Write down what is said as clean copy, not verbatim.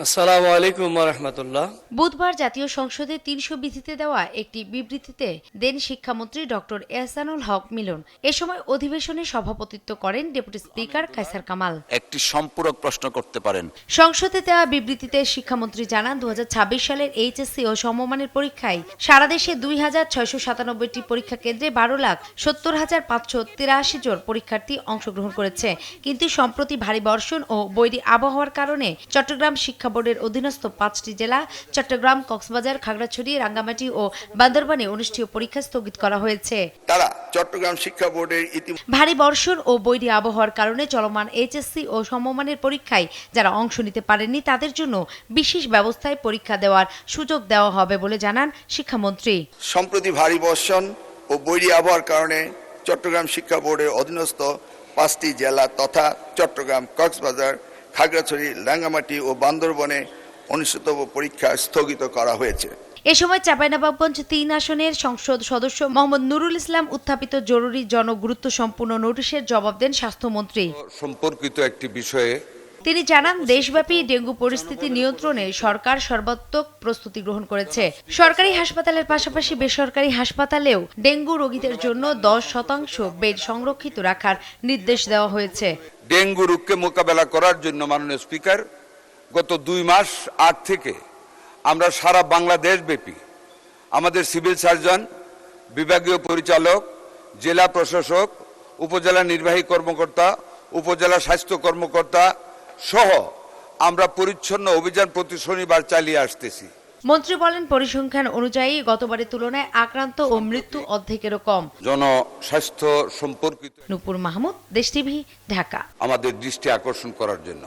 আসসালামু আলাইকুম ওয়া রাহমাতুল্লাহ। বুধবার জাতীয় সংসদে ৩০০ বিধিতে দেওয়া একটি বিবৃতিতে দেন শিক্ষামন্ত্রী ডক্টর এহসানুল হক মিলন। এ সময় অধিবেশনে সভাপতিত্ব করেন ডেপুটি স্পিকার কায়সার কামাল। একটি সম্পূরক প্রশ্ন করতে পারেন। সংসদে দেওয়া বিবৃতিতে শিক্ষামন্ত্রী জানান ২০২৬ সালের এইচএসসি ও সমমানের পরীক্ষায় সারা দেশে ২,৬৯৭টি পরীক্ষা কেন্দ্রে ১২,৭০,৫৮৩ জন পরীক্ষার্থী অংশগ্রহণ করেছে। কিন্তু সম্প্রতি ভারী বর্ষণ ও বৈরী আবহাওয়ার কারণে চট্টগ্রাম শিক্ষা বোর্ডের অধীনস্থ ৫টি জেলা চট্টগ্রাম, কক্সবাজার, খাগড়াছড়ি, রাঙ্গামাটি ও বান্দরবানে অনুষ্ঠেয় পরীক্ষা স্থগিত করা হয়েছে। তারা চট্টগ্রাম শিক্ষা বোর্ডের ভারী বর্ষণ ও বৈরী আবহাওয়ার কারণে চলমান এইচএসসি ও সমমানের পরীক্ষায় যারা অংশ নিতে পারেননি তাদের জন্য বিশেষ ব্যবস্থায় পরীক্ষা দেওয়ার সুযোগ দেওয়া হবে বলে জানান শিক্ষামন্ত্রী। সম্প্রতি ভারী বর্ষণ ও বৈরী আবহাওয়ার কারণে চট্টগ্রাম শিক্ষা বোর্ডের অধীনস্থ 5টি জেলা তথা চট্টগ্রাম, কক্সবাজার, খাগড়াছড়ি, রাঙ্গামাটি ও বান্দরবনে অনুষ্ঠিতব্য পরীক্ষা স্থগিত করা হয়েছে। এ সময় চাঁপাইনবাবগঞ্জ ৩ আসনের সংসদ সদস্য মোহাম্মদ নুরুল ইসলাম উত্থাপিত জরুরি জনগুরুত্ব সম্পূর্ণ নোটিশের জবাব দেন স্বাস্থ্যমন্ত্রী। সম্পর্কিত একটি বিষয়ে তিনি জানান, দেশব্যাপী ডেঙ্গু পরিস্থিতি নিয়ন্ত্রণে সরকার সর্বাত্মক প্রস্তুতি গ্রহণ করেছে। সরকারি হাসপাতালের পাশাপাশি বেসরকারি হাসপাতালেও ডেঙ্গু রোগীদের জন্য 10% বেড সংরক্ষিত রাখার নির্দেশ দেওয়া হয়েছে। ডেঙ্গু রোগকে মোকাবেলা করার জন্য মাননীয় স্পিকার গত 2 মাস আগ থেকে আমরা সারা বাংলাদেশ ব্যাপী আমাদের সিভিল সার্জন, বিভাগীয় পরিচালক, জেলা প্রশাসক, উপজেলা নির্বাহী কর্মকর্তা, উপজেলা স্বাস্থ্য কর্মকর্তা সহ আমরা পরিচ্ছন্ন অভিযান প্রতি শনিবার চালিয়ে আসতেছি। মন্ত্রী বলেন, পরিসংখ্যান অনুযায়ী গতবারের তুলনায় আক্রান্ত ও মৃত্যু অর্ধেকেরও কম। জনস্বাস্থ্য সম্পর্কিত নূপুর মাহমুদ, দেশ টিভি, ঢাকা। আমাদের দৃষ্টি আকর্ষণ করার জন্য